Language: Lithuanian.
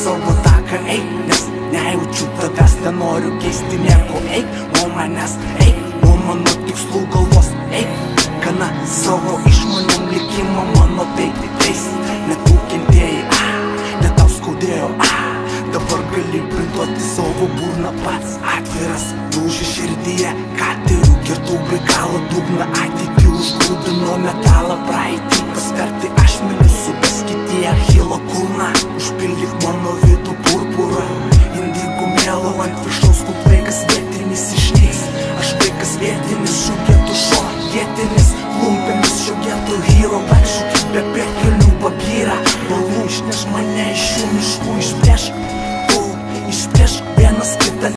savo taką, eik, nes nejaučiu tavęs, nenoriu keisti nieko, eik, nuo manęs, eik, nuo mano tikslų galvos, eik, gana savo išmonėm likimą mano veikti teisi, net tu kentėjai, net tau skaudėjo, dabar gali printuoti savo burną pats, atviras dūžį širdyje, katerių kirtų baikalo dugną, ateitį užgrūdino metalą, praeitį pasverti ašmenį, subeskyti Achilo kulną, užpildyk mano